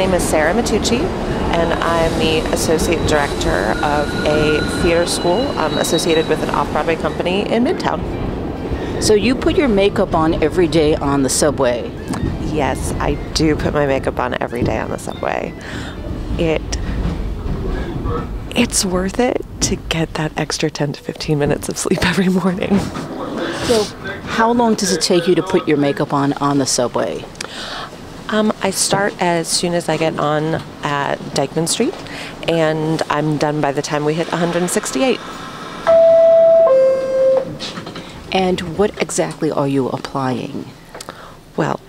name is Sarah Matucci, and I'm the Associate Director of a theater school associated with an off-Broadway company in Midtown. So you put your makeup on every day on the subway? Yes, I do put my makeup on every day on the subway. It's worth it to get that extra 10 to 15 minutes of sleep every morning. So how long does it take you to put your makeup on the subway? I start as soon as I get on at Dyckman Street, and I'm done by the time we hit 168. And what exactly are you applying? Well,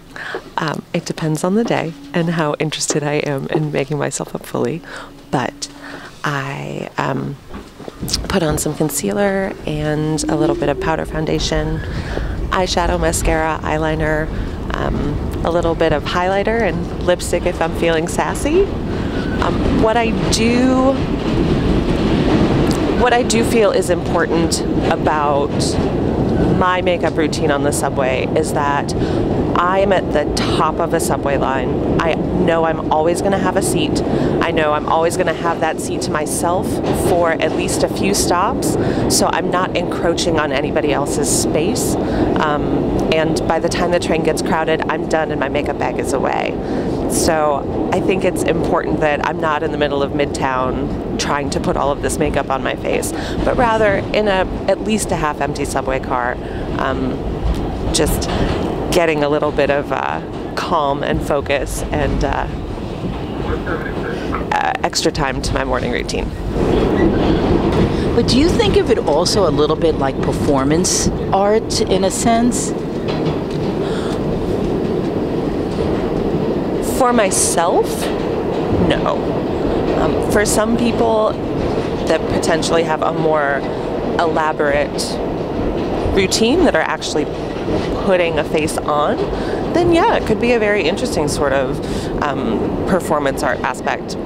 it depends on the day and how interested I am in making myself up fully, but I put on some concealer and a little bit of powder foundation, eyeshadow, mascara, eyeliner, a little bit of highlighter and lipstick if I'm feeling sassy. What I do feel is important about my makeup routine on the subway is that I am at the top of a subway line. I know I'm always going to have a seat. I know I'm always going to have that seat to myself for at least a few stops, so I'm not encroaching on anybody else's space. And by the time the train gets crowded, I'm done and my makeup bag is away. So I think it's important that I'm not in the middle of Midtown trying to put all of this makeup on my face, but rather in at least a half-empty subway car, just getting a little bit of calm and focus and extra time to my morning routine. But do you think of it also a little bit like performance art in a sense? For myself, no. For some people that potentially have a more elaborate routine that are actually putting a face on, then yeah, it could be a very interesting sort of performance art aspect.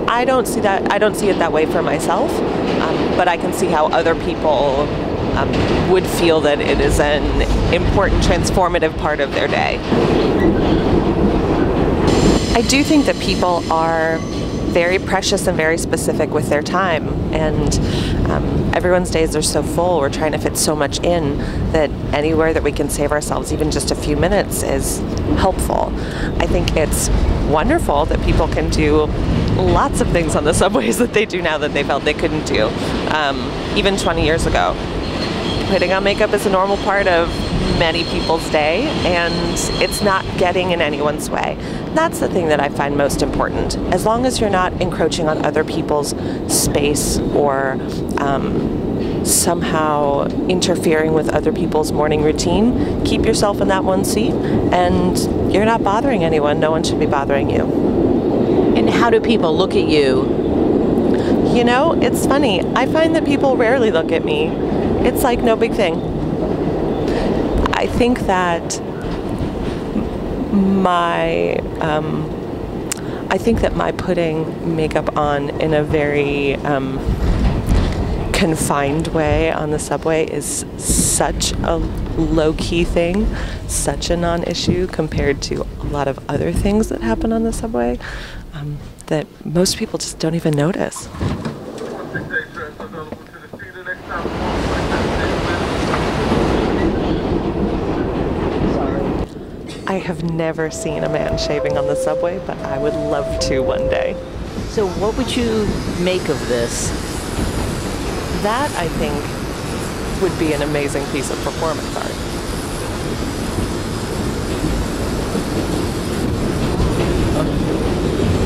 I don't see it that way for myself, but I can see how other people would feel that it is an important transformative part of their day. I do think that people are very precious and very specific with their time, and everyone's days are so full, we're trying to fit so much in, that anywhere that we can save ourselves even just a few minutes is helpful. I think it's wonderful that people can do lots of things on the subways that they do now that they felt they couldn't do even 20 years ago. Putting on makeup is a normal part of many people's day, and it's not getting in anyone's way. That's the thing that I find most important. As long as you're not encroaching on other people's space or somehow interfering with other people's morning routine, keep yourself in that one seat, and you're not bothering anyone. No one should be bothering you. And how do people look at you? You know, it's funny. I find that people rarely look at me. It's like no big thing. I think that my putting makeup on in a very confined way on the subway is such a low-key thing, such a non-issue compared to a lot of other things that happen on the subway, that most people just don't even notice. I have never seen a man shaving on the subway, but I would love to one day. So what would you make of this? That, I think, would be an amazing piece of performance art.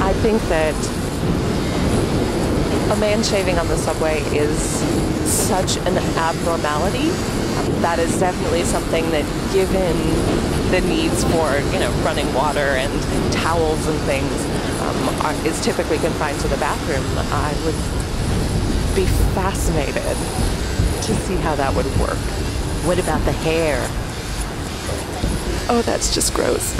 I think that a man shaving on the subway is such an abnormality. That is definitely something that, given the needs for, running water and towels and things, is typically confined to the bathroom. I would be fascinated to see how that would work. What about the hair? Oh, that's just gross.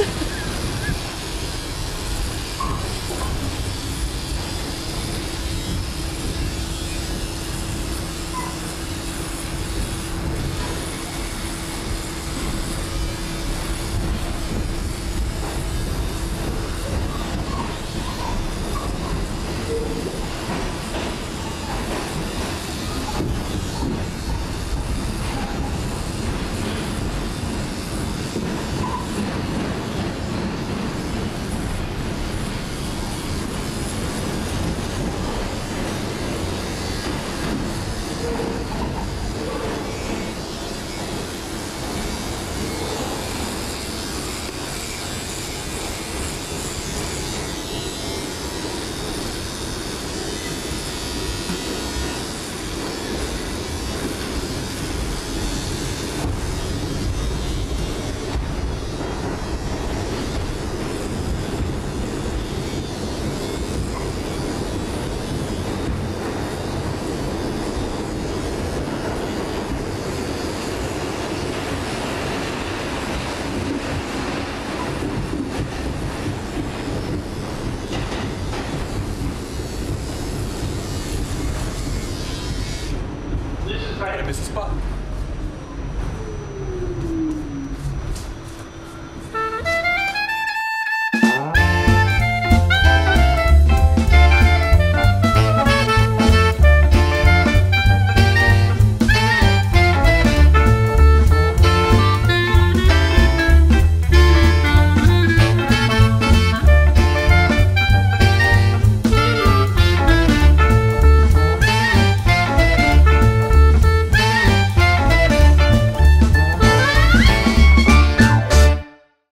Mrs. Button.